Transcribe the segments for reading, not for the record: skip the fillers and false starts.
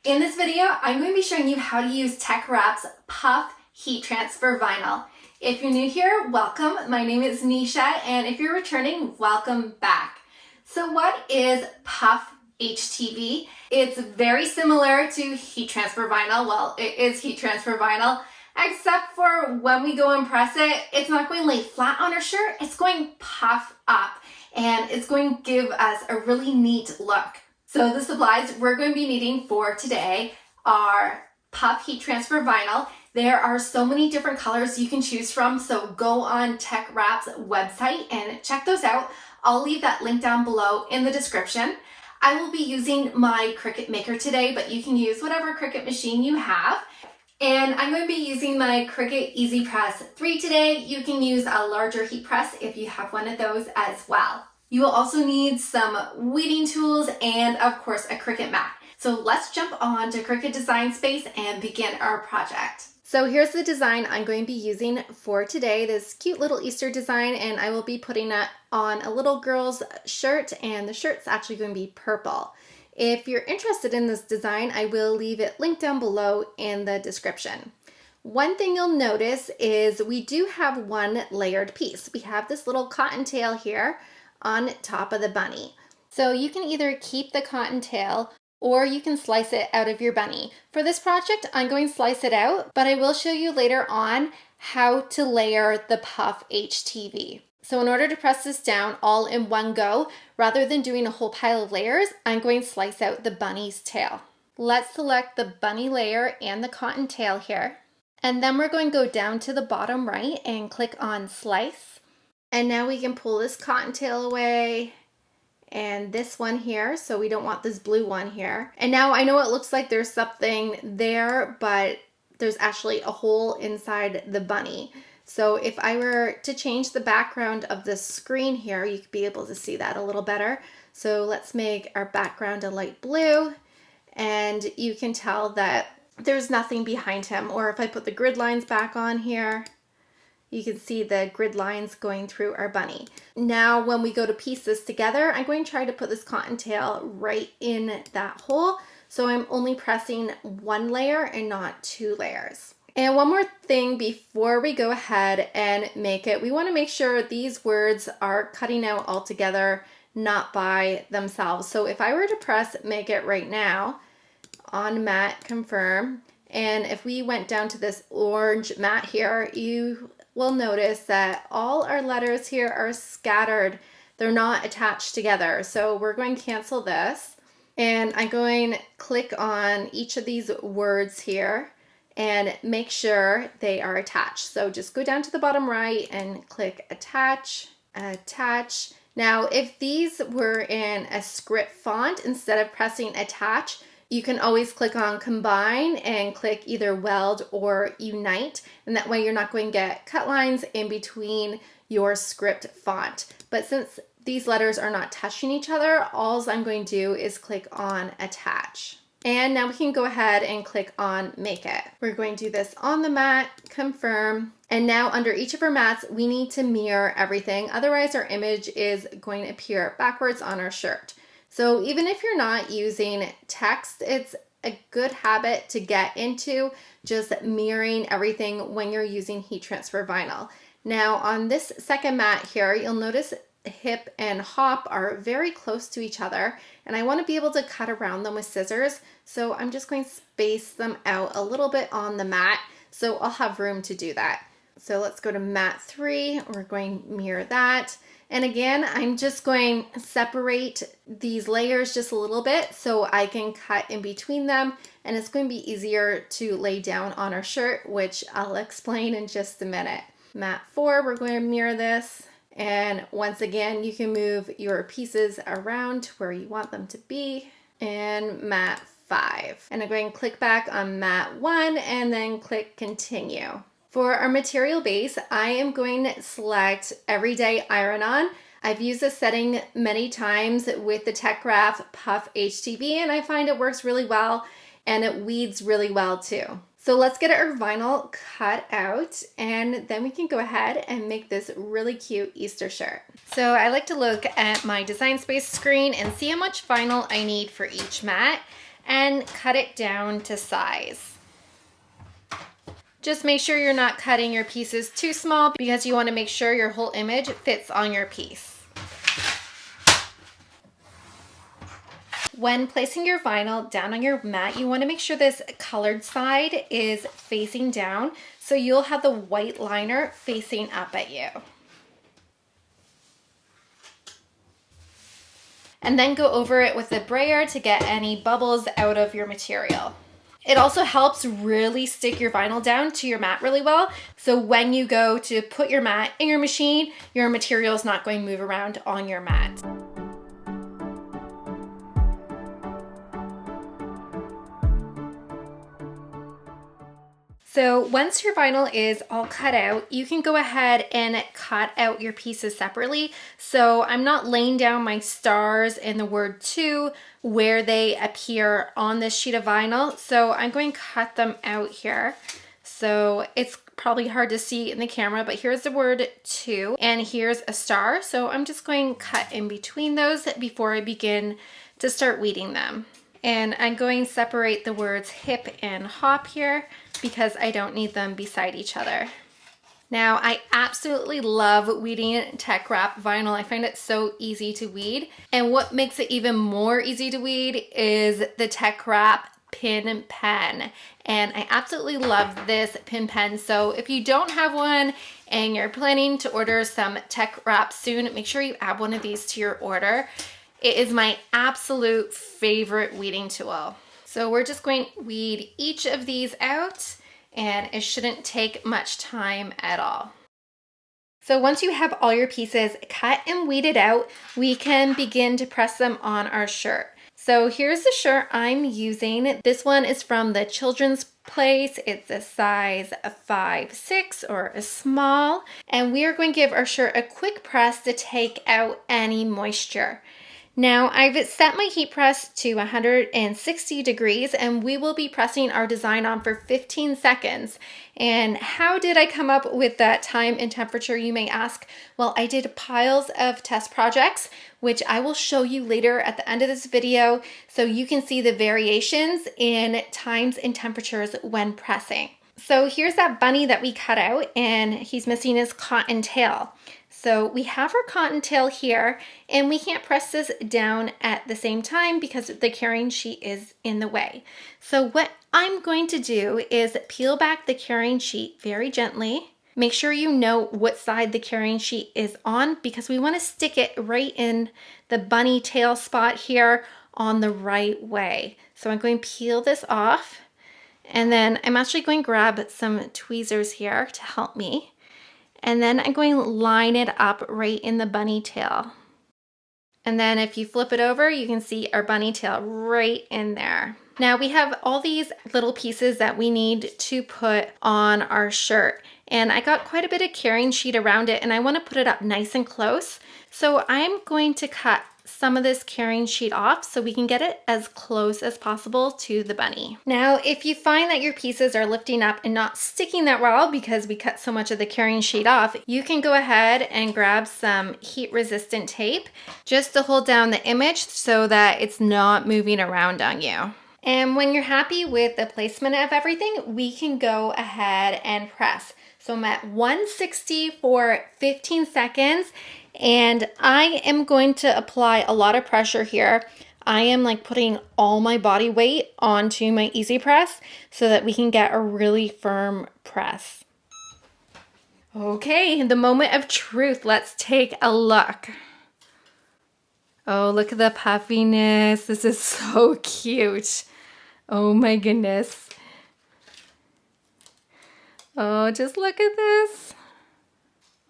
In this video, I'm going to be showing you how to use TeckWrap's Puff Heat Transfer Vinyl. If you're new here, welcome. My name is Nisha, and if you're returning, welcome back. So what is Puff HTV? It's very similar to heat transfer vinyl. Well, it is heat transfer vinyl, except for when we go and press it, it's not going to lay flat on our shirt, it's going to puff up, and it's going to give us a really neat look. So the supplies we're going to be needing for today are Puff Heat Transfer Vinyl. There are so many different colors you can choose from, so go on TeckWrap's website and check those out. I'll leave that link down below in the description. I will be using my Cricut Maker today, but you can use whatever Cricut machine you have. And I'm going to be using my Cricut Easy Press 3 today. You can use a larger heat press if you have one of those as well. You will also need some weeding tools and of course a Cricut mat. So let's jump on to Cricut Design Space and begin our project. So here's the design I'm going to be using for today, this cute little Easter design, and I will be putting it on a little girl's shirt, and the shirt's actually going to be purple. If you're interested in this design, I will leave it linked down below in the description. One thing you'll notice is we do have one layered piece. We have this little cottontail here on top of the bunny. So you can either keep the cottontail or you can slice it out of your bunny. For this project, I'm going to slice it out, but I will show you later on how to layer the Puff HTV. So in order to press this down all in one go, rather than doing a whole pile of layers, I'm going to slice out the bunny's tail. Let's select the bunny layer and the cotton tail here. And then we're going to go down to the bottom right and click on Slice. And now we can pull this cottontail away and this one here, so we don't want this blue one here. And now I know it looks like there's something there, but there's actually a hole inside the bunny. So if I were to change the background of the screen here, you could be able to see that a little better. So let's make our background a light blue, and you can tell that there's nothing behind him. Or if I put the grid lines back on here, you can see the grid lines going through our bunny. Now, when we go to piece this together, I'm going to try to put this cottontail right in that hole. So I'm only pressing one layer and not two layers. And one more thing before we go ahead and make it, we want to make sure these words are cutting out all together, not by themselves. So if I were to press make it right now on mat confirm, and if we went down to this orange mat here, you will notice that all our letters here are scattered. They're not attached together. So we're going to cancel this, and I'm going to click on each of these words here and make sure they are attached. So just go down to the bottom right and click attach, attach. Now, if these were in a script font, instead of pressing attach, you can always click on combine and click either weld or unite, and that way you're not going to get cut lines in between your script font. But since these letters are not touching each other, all I'm going to do is click on attach. And now we can go ahead and click on make it. We're going to do this on the mat, confirm, and now under each of our mats, we need to mirror everything. Otherwise our image is going to appear backwards on our shirt. So even if you're not using text, it's a good habit to get into, just mirroring everything when you're using heat transfer vinyl. Now on this second mat here, you'll notice hip and hop are very close to each other, and I want to be able to cut around them with scissors. So I'm just going to space them out a little bit on the mat, so I'll have room to do that. So let's go to mat 3. We're going to mirror that. And again, I'm just going to separate these layers just a little bit so I can cut in between them, and it's going to be easier to lay down on our shirt, which I'll explain in just a minute. Mat 4, we're going to mirror this, and once again, you can move your pieces around to where you want them to be. And mat 5. And I'm going to click back on mat 1 and then click continue. For our material base, I am going to select Everyday Iron-On. I've used this setting many times with the TeckWrap Puff HTV, and I find it works really well, and it weeds really well too. So let's get our vinyl cut out, and then we can go ahead and make this really cute Easter shirt. So I like to look at my Design Space screen and see how much vinyl I need for each mat. and cut it down to size. Just make sure you're not cutting your pieces too small because you want to make sure your whole image fits on your piece. When placing your vinyl down on your mat, you want to make sure this colored side is facing down so you'll have the white liner facing up at you. And then go over it with a brayer to get any bubbles out of your material. It also helps really stick your vinyl down to your mat really well. So when you go to put your mat in your machine, your material is not going to move around on your mat. So once your vinyl is all cut out, you can go ahead and cut out your pieces separately. So I'm not laying down my stars and the word to where they appear on this sheet of vinyl. So I'm going to cut them out here. So it's probably hard to see in the camera, but here's the word to, and here's a star. So I'm just going to cut in between those before I begin to start weeding them. And I'm going to separate the words hip and hop here because I don't need them beside each other. Now, I absolutely love weeding TeckWrap vinyl. I find it so easy to weed. And what makes it even more easy to weed is the TeckWrap pin pen. And I absolutely love this pin pen. So if you don't have one and you're planning to order some TeckWrap soon, make sure you add one of these to your order. It is my absolute favorite weeding tool. So we're just going to weed each of these out, and it shouldn't take much time at all. So once you have all your pieces cut and weeded out, we can begin to press them on our shirt. So here's the shirt I'm using. This one is from the Children's Place. It's a size 5'6" or a small. And we are going to give our shirt a quick press to take out any moisture. Now I've set my heat press to 160 degrees and we will be pressing our design on for 15 seconds. And how did I come up with that time and temperature, you may ask? Well, I did piles of test projects, which I will show you later at the end of this video so you can see the variations in times and temperatures when pressing. So here's that bunny that we cut out and he's missing his cotton tail. So we have our cotton tail here and we can't press this down at the same time because the carrying sheet is in the way. So what I'm going to do is peel back the carrying sheet very gently. Make sure you know what side the carrying sheet is on because we want to stick it right in the bunny tail spot here on the right way. So I'm going to peel this off and then I'm actually going to grab some tweezers here to help me. And then I'm going to line it up right in the bunny tail. And then if you flip it over, you can see our bunny tail right in there. Now we have all these little pieces that we need to put on our shirt. And I got quite a bit of carrying sheet around it and I want to put it up nice and close. So I'm going to cut some of this carrying sheet off so we can get it as close as possible to the bunny. Now, if you find that your pieces are lifting up and not sticking that well because we cut so much of the carrying sheet off, you can go ahead and grab some heat resistant tape just to hold down the image so that it's not moving around on you. And when you're happy with the placement of everything, we can go ahead and press. So I'm at 160 for 15 seconds. And I am going to apply a lot of pressure here. I am like putting all my body weight onto my Easy Press so that we can get a really firm press. Okay, the moment of truth. Let's take a look. Oh, look at the puffiness. This is so cute. Oh my goodness. Oh, just look at this.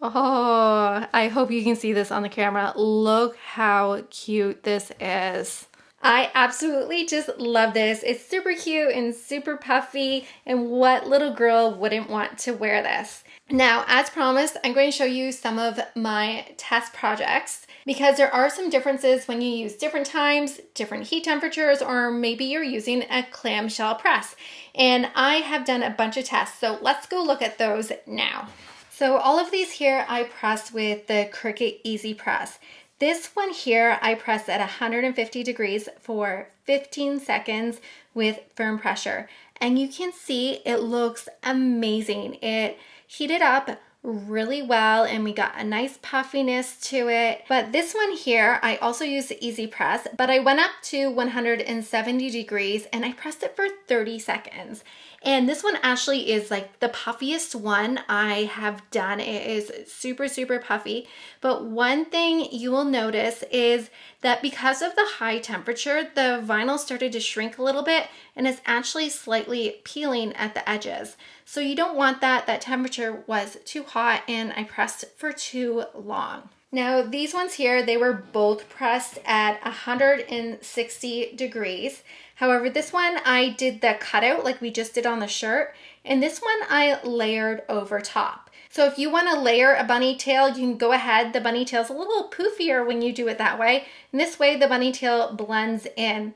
Oh, I hope you can see this on the camera. Look how cute this is. I absolutely just love this. It's super cute and super puffy, and what little girl wouldn't want to wear this? Now, as promised, I'm going to show you some of my test projects because there are some differences when you use different times, different heat temperatures, or maybe you're using a clamshell press. And I have done a bunch of tests, so let's go look at those now. So all of these here I press with the Cricut Easy Press. This one here, I press at 150 degrees for 15 seconds with firm pressure. And you can see it looks amazing. It heated up really well and we got a nice puffiness to it. But this one here, I also use the Easy Press, but I went up to 170 degrees and I pressed it for 30 seconds. And this one actually is like the puffiest one I have done. It is super, super puffy. But one thing you will notice is that because of the high temperature, the vinyl started to shrink a little bit and it's actually slightly peeling at the edges. So you don't want that. That temperature was too hot and I pressed for too long. Now these ones here, they were both pressed at 160 degrees. However, this one I did the cutout like we just did on the shirt, and this one I layered over top. So if you want to layer a bunny tail, you can go ahead. The bunny tail's a little poofier when you do it that way. And this way the bunny tail blends in.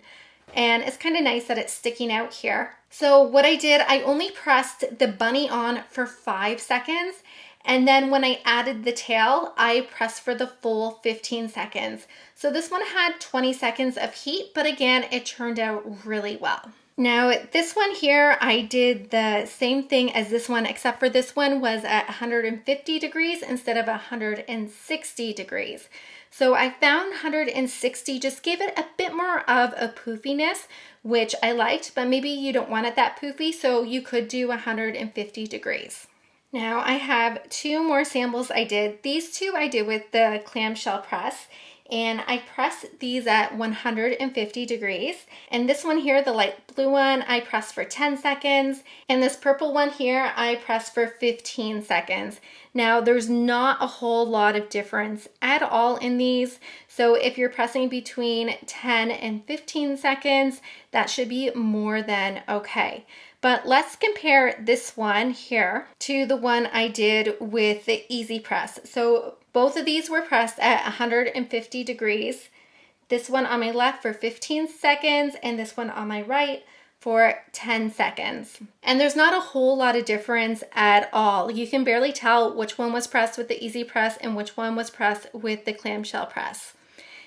And it's kind of nice that it's sticking out here. So what I did, I only pressed the bunny on for 5 seconds. And then when I added the tail, I pressed for the full 15 seconds. So this one had 20 seconds of heat, but again, it turned out really well. Now this one here, I did the same thing as this one, except for this one was at 150 degrees instead of 160 degrees. So I found 160 just gave it a bit more of a poofiness, which I liked, but maybe you don't want it that poofy, so you could do 150 degrees. Now I have 2 more samples I did. These 2 I did with the clamshell press, and I pressed these at 150 degrees. And this one here, the light blue one, I pressed for 10 seconds. And this purple one here, I pressed for 15 seconds. Now there's not a whole lot of difference at all in these. So if you're pressing between 10 and 15 seconds, that should be more than okay. But let's compare this one here to the one I did with the Easy Press. So both of these were pressed at 150 degrees. This one on my left for 15 seconds and this one on my right for 10 seconds. And there's not a whole lot of difference at all. You can barely tell which one was pressed with the Easy Press and which one was pressed with the clamshell press.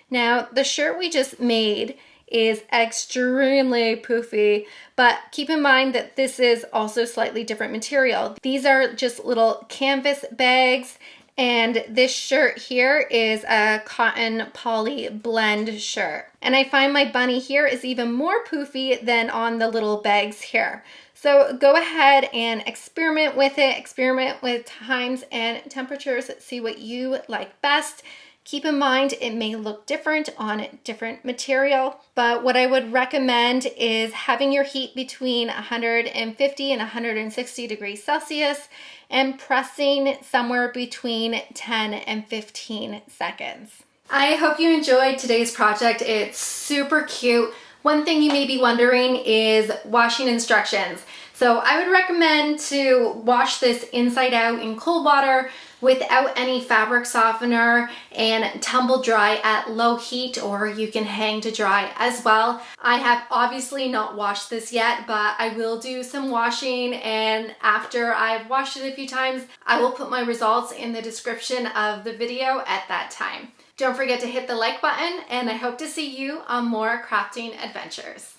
Now, the shirt we just made is extremely poofy, but keep in mind that this is also slightly different material. These are just little canvas bags, and this shirt here is a cotton poly blend shirt. And I find my bunny here is even more poofy than on the little bags here. So go ahead and experiment with it, experiment with times and temperatures, see what you like best. Keep in mind, it may look different on different material, but what I would recommend is having your heat between 150 and 160 degrees Celsius and pressing somewhere between 10 and 15 seconds. I hope you enjoyed today's project. It's super cute. One thing you may be wondering is washing instructions. So I would recommend to wash this inside out in cold water without any fabric softener and tumble dry at low heat, or you can hang to dry as well. I have obviously not washed this yet, but I will do some washing, and after I've washed it a few times, I will put my results in the description of the video at that time. Don't forget to hit the like button, and I hope to see you on more crafting adventures.